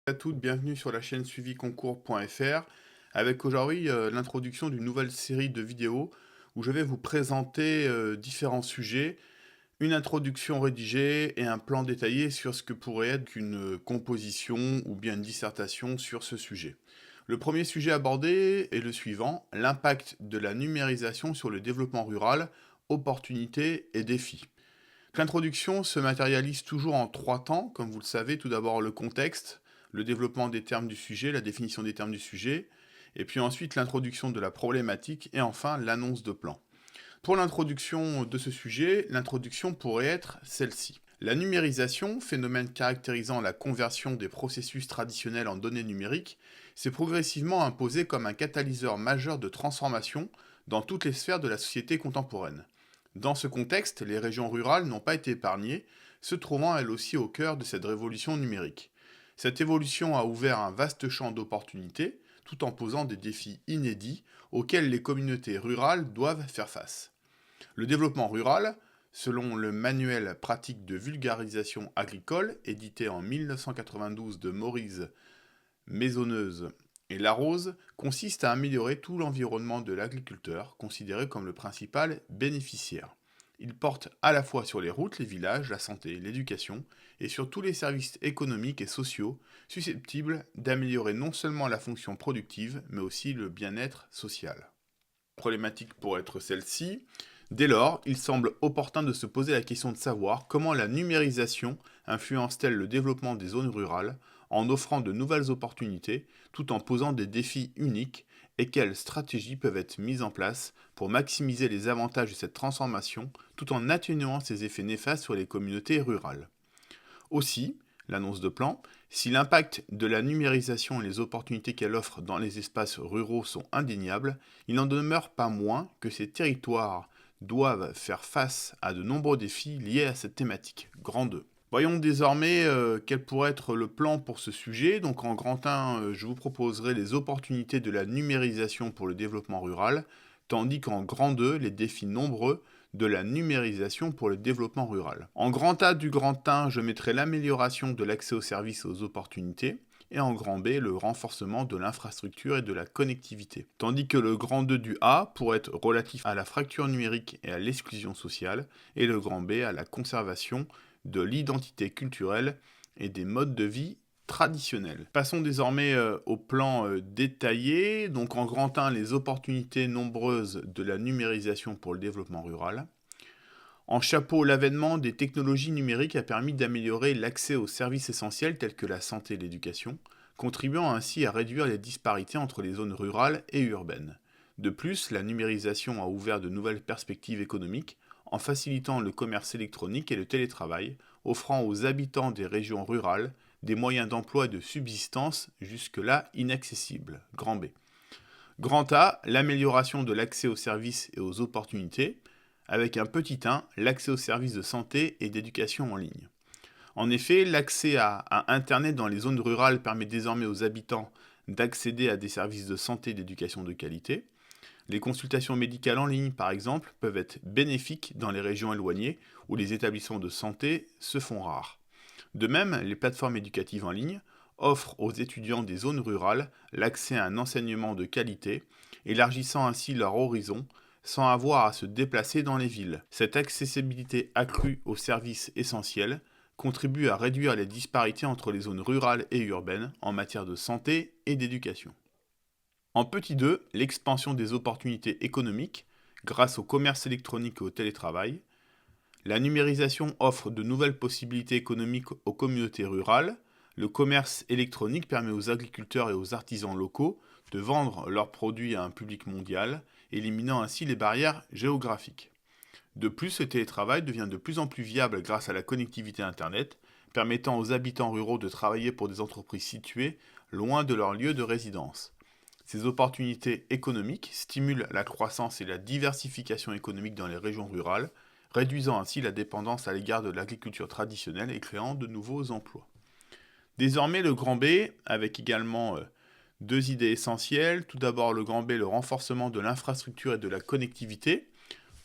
À toutes, bienvenue sur la chaîne suiviconcours.fr avec aujourd'hui l'introduction d'une nouvelle série de vidéos où je vais vous présenter différents sujets, une introduction rédigée et un plan détaillé sur ce que pourrait être une composition ou bien une dissertation sur ce sujet. Le premier sujet abordé est le suivant, l'impact de la numérisation sur le développement rural, opportunités et défis. L'introduction se matérialise toujours en trois temps, comme vous le savez. Tout d'abord le contexte, le développement des termes du sujet, la définition des termes du sujet, et puis ensuite l'introduction de la problématique, et enfin l'annonce de plan. Pour l'introduction de ce sujet, l'introduction pourrait être celle-ci. La numérisation, phénomène caractérisant la conversion des processus traditionnels en données numériques, s'est progressivement imposée comme un catalyseur majeur de transformation dans toutes les sphères de la société contemporaine. Dans ce contexte, les régions rurales n'ont pas été épargnées, se trouvant elles aussi au cœur de cette révolution numérique. Cette évolution a ouvert un vaste champ d'opportunités, tout en posant des défis inédits auxquels les communautés rurales doivent faire face. Le développement rural, selon le manuel pratique de vulgarisation agricole, édité en 1992 de Maurice Maisonneuse et Larose, consiste à améliorer tout l'environnement de l'agriculteur, considéré comme le principal bénéficiaire. Il porte à la fois sur les routes, les villages, la santé, l'éducation, et sur tous les services économiques et sociaux susceptibles d'améliorer non seulement la fonction productive, mais aussi le bien-être social. La problématique pourrait être celle-ci. Dès lors, il semble opportun de se poser la question de savoir comment la numérisation influence-t-elle le développement des zones rurales en offrant de nouvelles opportunités tout en posant des défis uniques et quelles stratégies peuvent être mises en place pour maximiser les avantages de cette transformation tout en atténuant ses effets néfastes sur les communautés rurales. Aussi, l'annonce de plan, si l'impact de la numérisation et les opportunités qu'elle offre dans les espaces ruraux sont indéniables, il n'en demeure pas moins que ces territoires doivent faire face à de nombreux défis liés à cette thématique. Grand 2. Voyons désormais quel pourrait être le plan pour ce sujet. Donc en grand 1, je vous proposerai les opportunités de la numérisation pour le développement rural, tandis qu'en grand 2, les défis nombreux de la numérisation pour le développement rural. En grand A du grand 1, je mettrai l'amélioration de l'accès aux services et aux opportunités, et en grand B, le renforcement de l'infrastructure et de la connectivité. Tandis que le grand 2 du A pourrait être relatif à la fracture numérique et à l'exclusion sociale, et le grand B à la conservation de l'identité culturelle et des modes de vie traditionnels. Passons désormais au plan détaillé. Donc en grand 1, les opportunités nombreuses de la numérisation pour le développement rural. En chapeau, l'avènement des technologies numériques a permis d'améliorer l'accès aux services essentiels tels que la santé et l'éducation, contribuant ainsi à réduire les disparités entre les zones rurales et urbaines. De plus, la numérisation a ouvert de nouvelles perspectives économiques en facilitant le commerce électronique et le télétravail, offrant aux habitants des régions rurales des moyens d'emploi et de subsistance jusque-là inaccessibles. Grand B. Grand A, l'amélioration de l'accès aux services et aux opportunités, avec un petit 1, l'accès aux services de santé et d'éducation en ligne. En effet, l'accès à Internet dans les zones rurales permet désormais aux habitants d'accéder à des services de santé et d'éducation de qualité. Les consultations médicales en ligne, par exemple, peuvent être bénéfiques dans les régions éloignées où les établissements de santé se font rares. De même, les plateformes éducatives en ligne offrent aux étudiants des zones rurales l'accès à un enseignement de qualité, élargissant ainsi leur horizon sans avoir à se déplacer dans les villes. Cette accessibilité accrue aux services essentiels contribue à réduire les disparités entre les zones rurales et urbaines en matière de santé et d'éducation. En petit 2, l'expansion des opportunités économiques grâce au commerce électronique et au télétravail. La numérisation offre de nouvelles possibilités économiques aux communautés rurales. Le commerce électronique permet aux agriculteurs et aux artisans locaux de vendre leurs produits à un public mondial, éliminant ainsi les barrières géographiques. De plus, le télétravail devient de plus en plus viable grâce à la connectivité Internet, permettant aux habitants ruraux de travailler pour des entreprises situées loin de leur lieu de résidence. Ces opportunités économiques stimulent la croissance et la diversification économique dans les régions rurales, réduisant ainsi la dépendance à l'égard de l'agriculture traditionnelle et créant de nouveaux emplois. Désormais, le grand B, avec également deux idées essentielles. Tout d'abord, le grand B, le renforcement de l'infrastructure et de la connectivité.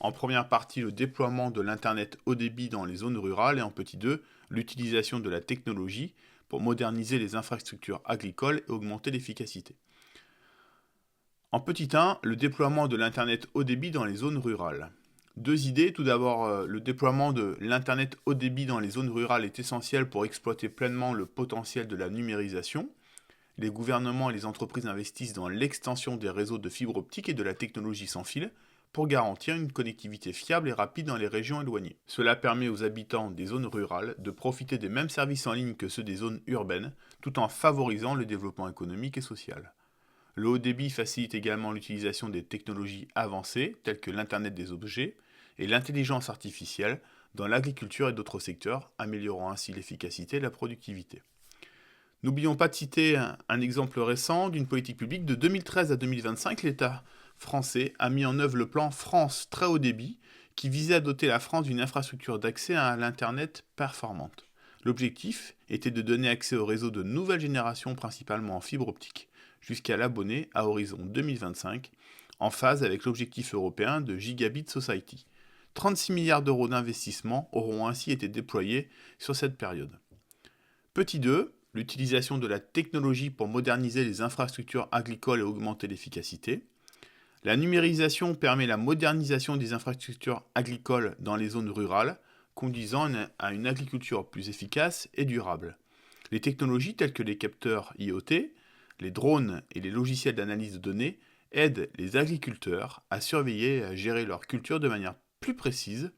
En première partie, le déploiement de l'Internet haut débit dans les zones rurales. Et en petit 2, l'utilisation de la technologie pour moderniser les infrastructures agricoles et augmenter l'efficacité. En petit 1, le déploiement de l'Internet haut débit dans les zones rurales. Deux idées. Tout d'abord, le déploiement de l'Internet haut débit dans les zones rurales est essentiel pour exploiter pleinement le potentiel de la numérisation. Les gouvernements et les entreprises investissent dans l'extension des réseaux de fibre optique et de la technologie sans fil pour garantir une connectivité fiable et rapide dans les régions éloignées. Cela permet aux habitants des zones rurales de profiter des mêmes services en ligne que ceux des zones urbaines, tout en favorisant le développement économique et social. Le haut débit facilite également l'utilisation des technologies avancées, telles que l'Internet des objets et l'intelligence artificielle, dans l'agriculture et d'autres secteurs, améliorant ainsi l'efficacité et la productivité. N'oublions pas de citer un exemple récent d'une politique publique. De 2013 à 2025, l'État français a mis en œuvre le plan France Très Haut Débit, qui visait à doter la France d'une infrastructure d'accès à l'Internet performante. L'objectif était de donner accès au réseau de nouvelle génération, principalement en fibre optique, jusqu'à l'abonné à horizon 2025, en phase avec l'objectif européen de Gigabit Society. 36 milliards d'euros d'investissement auront ainsi été déployés sur cette période. Petit 2, l'utilisation de la technologie pour moderniser les infrastructures agricoles et augmenter l'efficacité. La numérisation permet la modernisation des infrastructures agricoles dans les zones rurales, conduisant à une agriculture plus efficace et durable. Les technologies telles que les capteurs IoT, les drones et les logiciels d'analyse de données aident les agriculteurs à surveiller et à gérer leur culture de manière plus précise,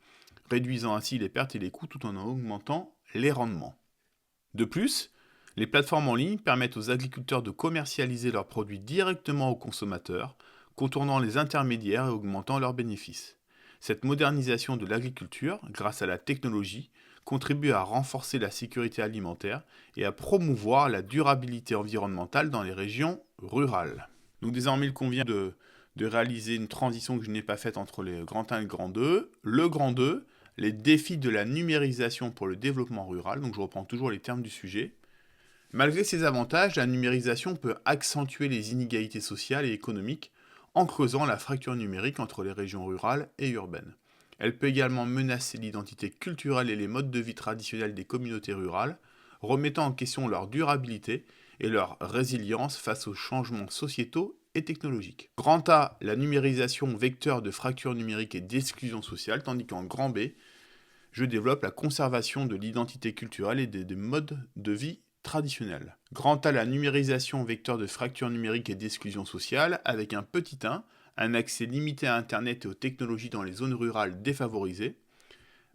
réduisant ainsi les pertes et les coûts tout en augmentant les rendements. De plus, les plateformes en ligne permettent aux agriculteurs de commercialiser leurs produits directement aux consommateurs, contournant les intermédiaires et augmentant leurs bénéfices. Cette modernisation de l'agriculture, grâce à la technologie, contribue à renforcer la sécurité alimentaire et à promouvoir la durabilité environnementale dans les régions rurales. Donc désormais, il convient de réaliser une transition que je n'ai pas faite entre le grand 1 et le grand 2. Le grand 2, les défis de la numérisation pour le développement rural. Donc je reprends toujours les termes du sujet. Malgré ses avantages, la numérisation peut accentuer les inégalités sociales et économiques en creusant la fracture numérique entre les régions rurales et urbaines. Elle peut également menacer l'identité culturelle et les modes de vie traditionnels des communautés rurales, remettant en question leur durabilité et leur résilience face aux changements sociétaux et technologiques. Grand A, la numérisation vecteur de fracture numérique et d'exclusion sociale, tandis qu'en grand B, je développe la conservation de l'identité culturelle et des modes de vie traditionnels. Grand A, la numérisation vecteur de fracture numérique et d'exclusion sociale, avec un petit 1, un accès limité à Internet et aux technologies dans les zones rurales défavorisées.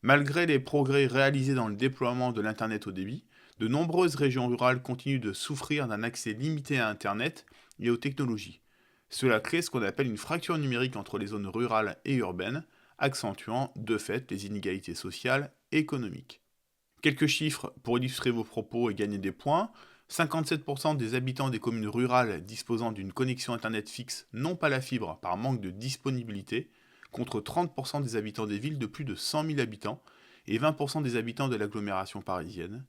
Malgré les progrès réalisés dans le déploiement de l'Internet haut débit, de nombreuses régions rurales continuent de souffrir d'un accès limité à Internet et aux technologies. Cela crée ce qu'on appelle une fracture numérique entre les zones rurales et urbaines, accentuant de fait les inégalités sociales et économiques. Quelques chiffres pour illustrer vos propos et gagner des points. 57% des habitants des communes rurales disposant d'une connexion Internet fixe n'ont pas la fibre par manque de disponibilité, contre 30% des habitants des villes de plus de 100 000 habitants et 20% des habitants de l'agglomération parisienne.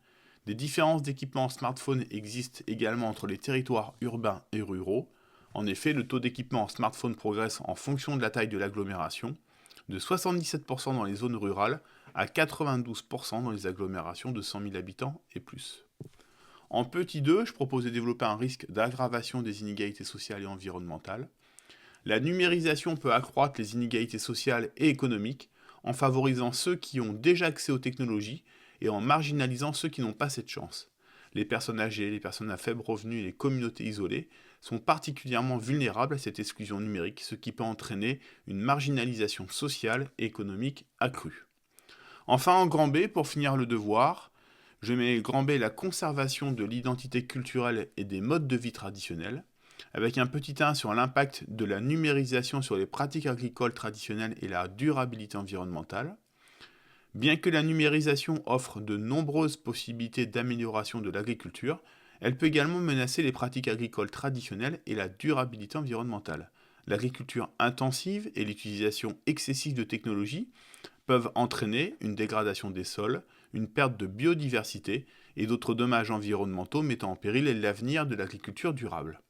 Des différences d'équipement en smartphone existent également entre les territoires urbains et ruraux. En effet, le taux d'équipement en smartphone progresse en fonction de la taille de l'agglomération, de 77% dans les zones rurales à 92% dans les agglomérations de 100 000 habitants et plus. En petit 2, je propose de développer un risque d'aggravation des inégalités sociales et environnementales. La numérisation peut accroître les inégalités sociales et économiques en favorisant ceux qui ont déjà accès aux technologies et en marginalisant ceux qui n'ont pas cette chance. Les personnes âgées, les personnes à faible revenu et les communautés isolées sont particulièrement vulnérables à cette exclusion numérique, ce qui peut entraîner une marginalisation sociale et économique accrue. Enfin, en grand B, pour finir le devoir, je mets grand B la conservation de l'identité culturelle et des modes de vie traditionnels, avec un petit 1 sur l'impact de la numérisation sur les pratiques agricoles traditionnelles et la durabilité environnementale. Bien que la numérisation offre de nombreuses possibilités d'amélioration de l'agriculture, elle peut également menacer les pratiques agricoles traditionnelles et la durabilité environnementale. L'agriculture intensive et l'utilisation excessive de technologies peuvent entraîner une dégradation des sols, une perte de biodiversité et d'autres dommages environnementaux mettant en péril l'avenir de l'agriculture durable.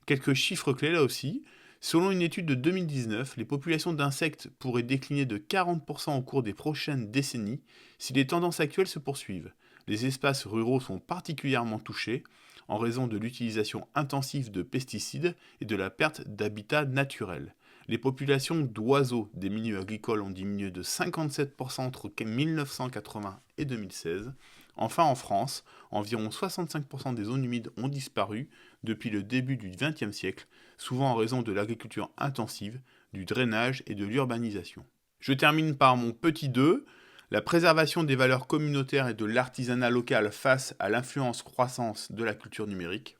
Quelques chiffres clés là aussi. Selon une étude de 2019, les populations d'insectes pourraient décliner de 40% au cours des prochaines décennies si les tendances actuelles se poursuivent. Les espaces ruraux sont particulièrement touchés en raison de l'utilisation intensive de pesticides et de la perte d'habitat naturel. Les populations d'oiseaux des milieux agricoles ont diminué de 57% entre 1980 et 2016. Enfin, en France, environ 65% des zones humides ont disparu depuis le début du XXe siècle, souvent en raison de l'agriculture intensive, du drainage et de l'urbanisation. Je termine par mon petit 2, la préservation des valeurs communautaires et de l'artisanat local face à l'influence croissante de la culture numérique.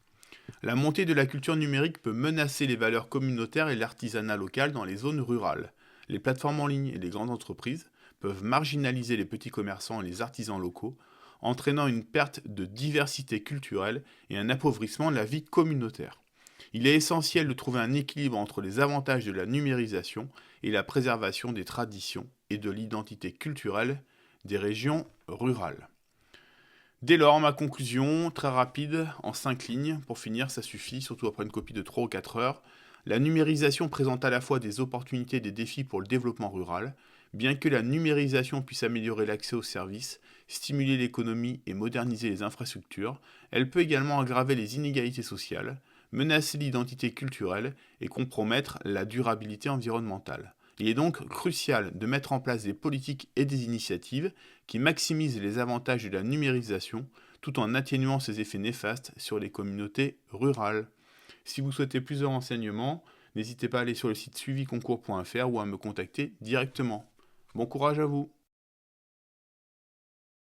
La montée de la culture numérique peut menacer les valeurs communautaires et l'artisanat local dans les zones rurales. Les plateformes en ligne et les grandes entreprises peuvent marginaliser les petits commerçants et les artisans locaux, entraînant une perte de diversité culturelle et un appauvrissement de la vie communautaire. Il est essentiel de trouver un équilibre entre les avantages de la numérisation et la préservation des traditions et de l'identité culturelle des régions rurales. Dès lors, ma conclusion, très rapide, en 5 lignes, pour finir, ça suffit, surtout après une copie de 3 ou 4 heures. La numérisation présente à la fois des opportunités et des défis pour le développement rural. Bien que la numérisation puisse améliorer l'accès aux services, stimuler l'économie et moderniser les infrastructures, elle peut également aggraver les inégalités sociales, menacer l'identité culturelle et compromettre la durabilité environnementale. Il est donc crucial de mettre en place des politiques et des initiatives qui maximisent les avantages de la numérisation tout en atténuant ses effets néfastes sur les communautés rurales. Si vous souhaitez plus de renseignements, n'hésitez pas à aller sur le site suiviconcours.fr ou à me contacter directement. Bon courage à vous!